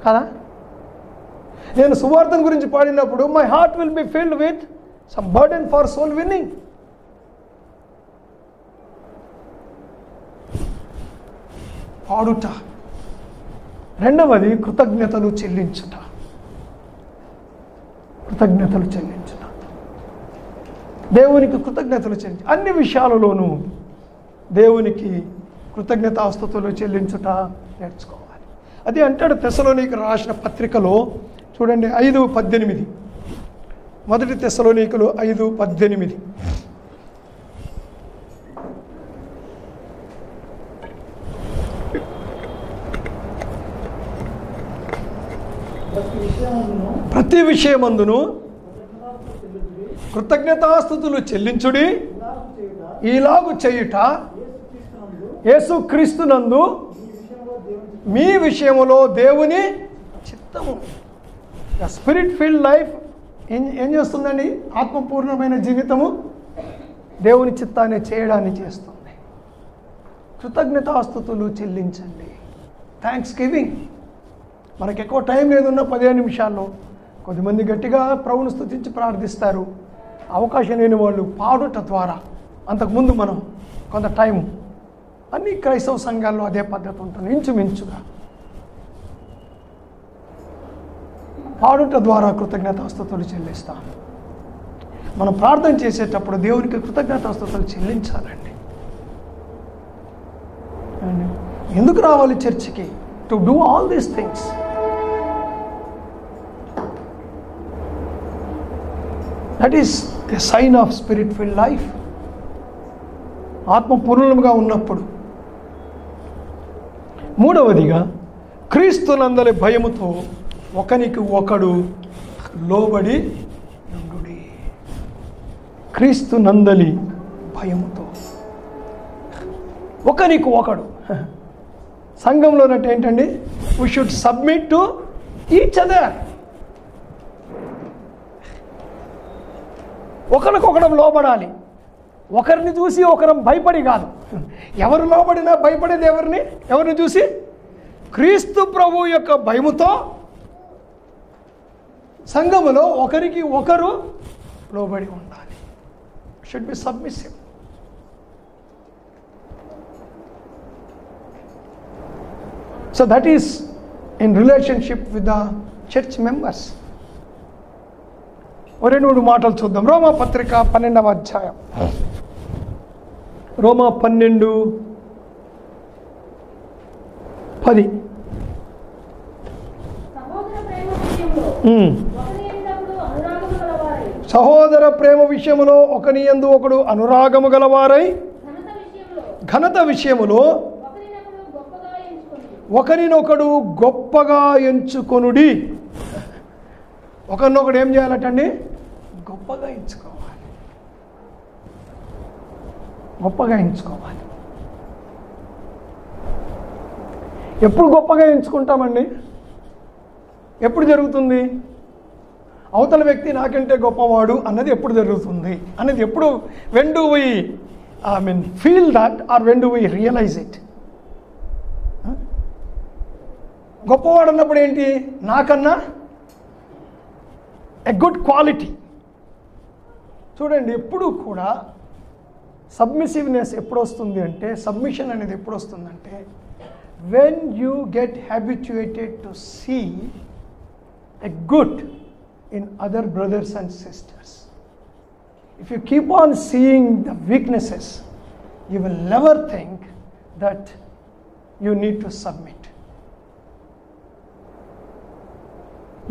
కదా. నేను సువార్తను గురించి పాడినప్పుడు my heart will be filled with some burden for soul winning. పాడుట. రెండవది కృతజ్ఞతలు చెల్లించుట. కృతజ్ఞతలు చెల్లించుట, దేవునికి కృతజ్ఞతలు చెల్లించు. అన్ని విషయాలలోనూ దేవునికి కృతజ్ఞతాస్తుతులు చెల్లించుట నేర్చుకోవాలి. అది అంటాడు తెస్సలోనికీయులకు రాసిన పత్రికలో చూడండి 5:18. మొదటి తెస్సలోనికీయులు 5:18. ప్రతి విషయమందును కృతజ్ఞతాస్తుతులు చెల్లించుడి, ఈలాగు చేయుట యేసుక్రీస్తునందు మీ విషయములో దేవుని చిత్తము. స్పిరిట్ ఫిల్డ్ లైఫ్ ఏం చేస్తుందండి? ఆత్మపూర్ణమైన జీవితము దేవుని చిత్తాన్ని చేయడాన్ని చేస్తుంది. కృతజ్ఞతాస్తుతులు చెల్లించండి. Thanks giving. మనకు ఎక్కువ టైం లేదున్న 15 నిమిషాల్లో కొద్దిమంది గట్టిగా ప్రభువును స్తుతించి ప్రార్థిస్తారు. అవకాశం లేని వాళ్ళు పాడుట ద్వారా. అంతకుముందు మనం కొంత టైం అన్ని క్రైస్తవ సంఘాల్లో అదే పద్ధతి ఉంటుంది. ఇంచుమించుగా పాడుట ద్వారా కృతజ్ఞతాస్తుతులు చెల్లిస్తాం. మనం ప్రార్థన చేసేటప్పుడు దేవునికి కృతజ్ఞతాస్తుతులు చెల్లించాలండి. ఎందుకు రావాలి చర్చికి? To do all these things. That is a sign of spirit filled life. ఆత్మపూర్ణంగా ఉన్నప్పుడు. మూడవదిగా క్రీస్తునందలి భయముతో ఒకనికి ఒకడు లోబడి ఉండుడి. క్రీస్తునందలి భయముతో ఒకనికి ఒకడు. సంఘంలోనంటే ఏంటండి? We should submit to each other. ఒకరికొకడం లోబడాలి. ఒకరిని చూసి ఒకరం భయపడి కాదు. ఎవరు లోబడినా భయపడేది ఎవరిని చూసి? క్రీస్తు ప్రభు యొక్క భయముతో సంఘములో ఒకరికి ఒకరు లోబడి ఉండాలి. Should be submissive. So that is in relationship with the church members. 2 మాటలు చూద్దాం. రోమా పత్రిక 12వ అధ్యాయం. రోమా 12:10. సహోదర ప్రేమ విషయములో ఒకని యందు ఒకడు అనురాగము గలవారై ఘనత విషయములో ఒకరినొకడు గొప్పగా ఎంచుకొనుడి. ఒకరినొకడు ఏం చేయాలటండి? గొప్పగా ఎంచుకోవాలి. గొప్పగా ఎంచుకోవాలి. ఎప్పుడు గొప్పగా ఎంచుకుంటామండి? ఎప్పుడు జరుగుతుంది? అవతల వ్యక్తి నాకంటే గొప్పవాడు అన్నది ఎప్పుడు జరుగుతుంది అనేది ఎప్పుడు? When do we feel that are when do we realize it? గొప్పవాడు అన్నప్పుడు ఏంటి? నాకన్నా ఎ గుడ్ క్వాలిటీ. చూడండి, ఎప్పుడు కూడా సబ్మిసివ్నెస్ ఎప్పుడు వస్తుంది అంటే, సబ్మిషన్ అనేది ఎప్పుడు వస్తుందంటే, when you get habituated to see a good in other brothers and sisters. If you keep on seeing the weaknesses, you will never think that you need to submit.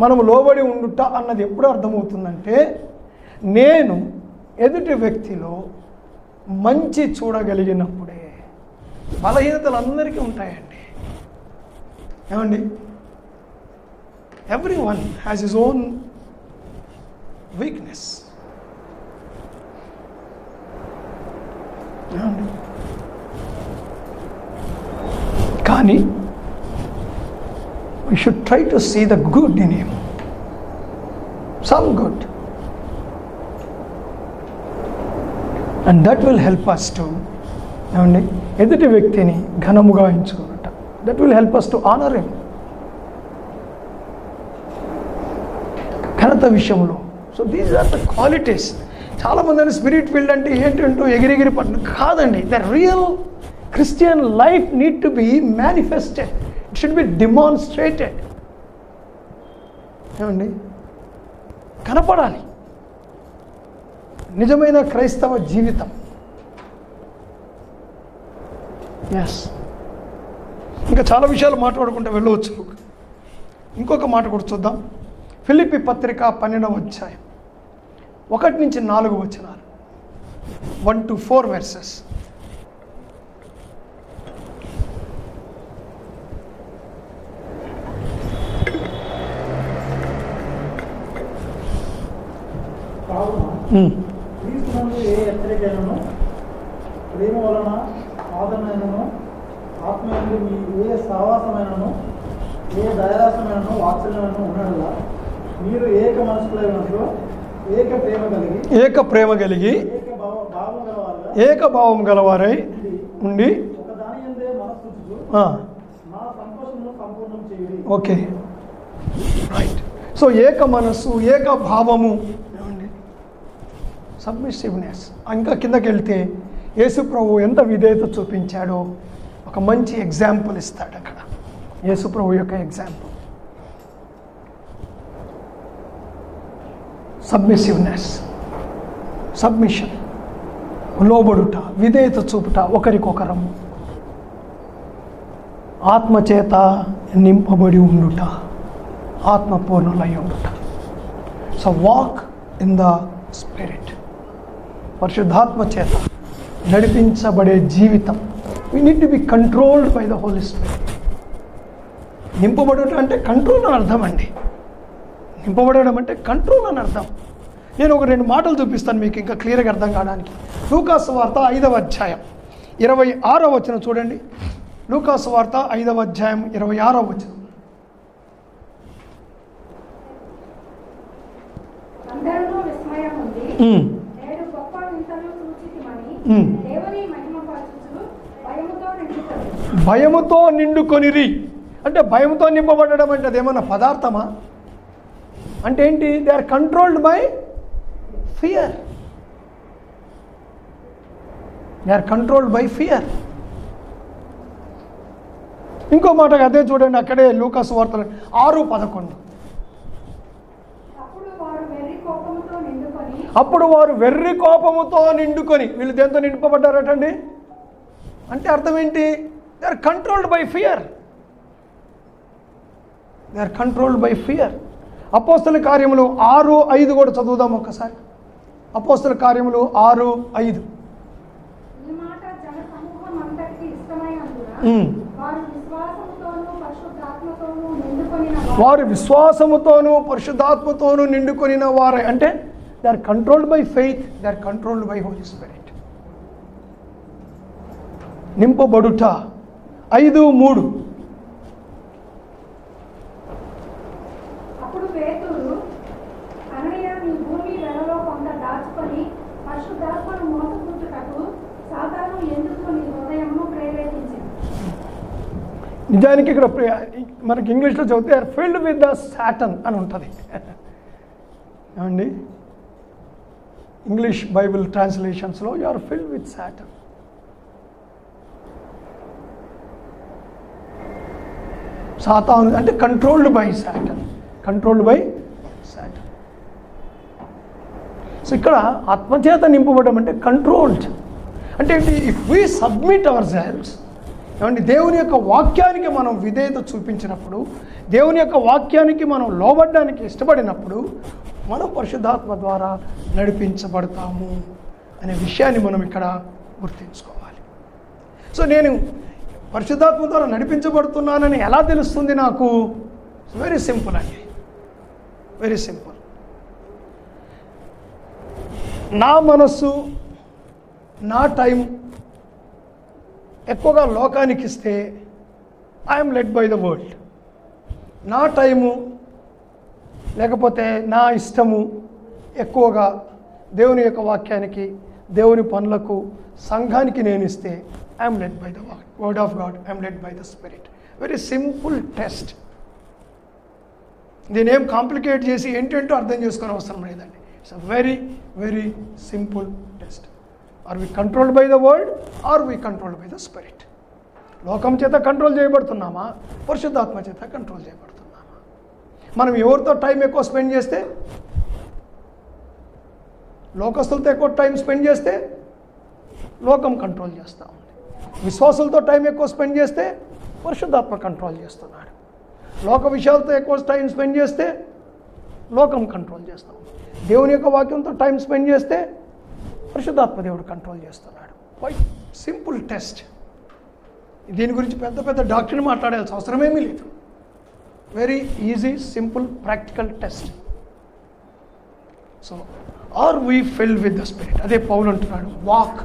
మనము లోబడి ఉండుట అన్నది ఎప్పుడు అర్థమవుతుందంటే, నేను ఎదుటి వ్యక్తిలో మంచి చూడగలిగినప్పుడే. బలహీనతలు అందరికీ ఉంటాయండి, ఏమండి? Every one has his own weakness. ఏమండి? కానీ we should try to see the good in him, some good, and that will help us to ఏమండి ఎదుటి వ్యక్తిని ఘనముగా ఎంచుకున్నట. that will help us to honor him. ఘనత విషయంలో. So these are the qualities. చాలామంది spirit filled అంటే ఏంటంటూ ఎగిరెగిరి పట్ల కాదండి. The real Christian life need to be manifested, it should be demonstrated. ఏమండి? కనపడాలి నిజమైన క్రైస్తవ జీవితం. ఎస్, ఇంకా చాలా విషయాలు మాట్లాడుకుంటూ వెళ్ళవచ్చు. ఇంకొక మాట కూడా చూద్దాం. ఫిలిప్పీ పత్రిక 12వ అధ్యాయం 1 నుంచి 4 వచనాలు, 1 to 4 verses. క్రీస్తునందు ఏ హెచ్చరికైనను ప్రేమ వలన ఆదరణను ఆత్మయందు మీ ఏ సహవాసమైనను ఏ దయారసమైనను వాత్సల్యమైనను ఉన్నట్లా మీరు ఏక మనసులై ఉన్నట్లు ఏక ప్రేమ కలిగి ఏక భావం గలవారై ఉండి ఓకే రైట్. సో ఏక మనస్సు, ఏక భావము, సబ్మిసివ్నెస్. ఇంకా కిందకి వెళ్తే యేసు ప్రభు ఎంత విధేయత చూపించాడో ఒక మంచి ఎగ్జాంపుల్ ఇస్తాడు అక్కడ. యేసు ప్రభు యొక్క ఎగ్జాంపుల్ సబ్మిసివ్నెస్, సబ్మిషన్, లోబడుట, విధేయత చూపుట ఒకరికొకరము, ఆత్మచేత నింపబడి ఉండుట, ఆత్మపూర్ణులై ఉండుట. So walk in the spirit, పరిశుద్ధాత్మ చేత నడిపించబడే జీవితం. We need to be controlled by the holy spirit. నింపబడుట అంటే కంట్రోల్ అని అర్థం అండి. నింపబడడం అంటే కంట్రోల్ అని అర్థం. నేను ఒక 2 మాటలు చూపిస్తాను మీకు ఇంకా క్లియర్గా అర్థం కావడానికి. లూకాసు వార్త 5వ అధ్యాయం 26వ వచనం చూడండి. లూకాసు వార్త 5వ అధ్యాయం 26వ వచనం. భయముతో నిండుకొనిరి అంటే భయంతో నింపబడడం అంటే అదేమన్నా పదార్థమా? అంటే ఏంటి? They are controlled by fear. They are controlled by fear. ఇంకో మాట అదే చూడండి, అక్కడే లూకాసు వార్తలు 6:11. అప్పుడు వారు వెర్రి కోపముతో నిండుకొని, వీళ్ళు దేంతో నింపబడ్డారటండి అంటే అర్థం ఏంటి? They are controlled by fear. They are controlled by fear. అపోస్తల కార్యములు 6:5 కూడా చదువుదాం ఒక్కసారి. అపోస్తల కార్యములు 6:5. వారు విశ్వాసముతోనూ పరిశుద్ధాత్మతోనూ నిండుకొనిన వారే అంటే they are controlled by faith, they are controlled by holy spirit. నింపబడుట 5:3. నిజానికి ఇక్కడ మనకి ఇంగ్లీష్లో చదివితే are filled with the Satan అని ఉంటుంది ఏమండి. ఇంగ్లీష్ బైబిల్ ట్రాన్స్లేషన్స్లో you are filled with Satan. సాతాను అంటే controlled by Satan, controlled by Satan. So ఇక్కడ ఆత్మచేత నింపబడడం అంటే కంట్రోల్డ్ అంటే if we submit our selves, ఏమండి, దేవుని యొక్క వాక్యానికి మనం విధేయత చూపించినప్పుడు, దేవుని యొక్క వాక్యానికి మనం లోబడ్డానికి ఇష్టపడినప్పుడు మనం పరిశుద్ధాత్మ ద్వారా నడిపించబడతాము అనే విషయాన్ని మనం ఇక్కడ గుర్తుంచుకోవాలి. సో నేను పరిశుద్ధాత్మ ద్వారా నడిపించబడుతున్నానని ఎలా తెలుస్తుంది నాకు? వెరీ సింపుల్ అండి, వెరీ సింపుల్. నా మనస్సు, నా టైం ఎక్కువగా లోకానికి ఇస్తే I'm led by the world. నా టైము లేకపోతే నా ఇష్టము ఎక్కువగా దేవుని యొక్క వాక్యానికి, దేవుని పనులకు, సంఘానికి నేను ఇస్తే I'm led by the word of God, I'm led by the spirit. Very simple test. దీనేం కాంప్లికేట్ చేసి ఏంటంటో అర్థం చేసుకునే అవసరం లేదండి. It's a very very simple test. Are we controlled by the word, are we controlled by the spirit? లోకం చేత control చేయబడుతున్నామా, పరిశుద్ధాత్మ చేత కంట్రోల్ చేయబడుతున్నామా? మనం ఎవరితో టైం ఎక్కువ స్పెండ్ చేస్తే, లోకస్తులతో ఎక్కువ టైం స్పెండ్ చేస్తే లోకం కంట్రోల్ చేస్తూ ఉంది. విశ్వాసులతో టైం ఎక్కువ స్పెండ్ చేస్తే పరిశుద్ధాత్మ కంట్రోల్ చేస్తున్నాడు. లోక విషయాలతో ఎక్కువ టైం స్పెండ్ చేస్తే లోకం కంట్రోల్ చేస్తూ ఉంది. దేవుని యొక్క వాక్యంతో టైం స్పెండ్ చేస్తే పరిశుద్ధాత్మ దేవుడు కంట్రోల్ చేస్తున్నాడు. Quite simple test. దీని గురించి పెద్ద పెద్ద డాక్టర్ని మాట్లాడాల్సిన అవసరమేమీ లేదు. Very easy, simple, practical test. So are we filled with the spirit? అదే పౌలు అంటున్నాడు, వాక్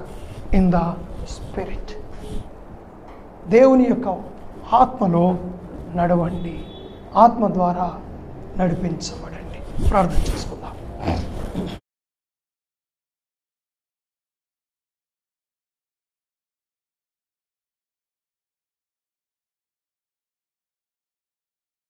ఇన్ ద స్పిరిట్. దేవుని యొక్క ఆత్మలో నడవండి, ఆత్మ ద్వారా నడిపించబడండి. ప్రార్థన చేసుకోండి.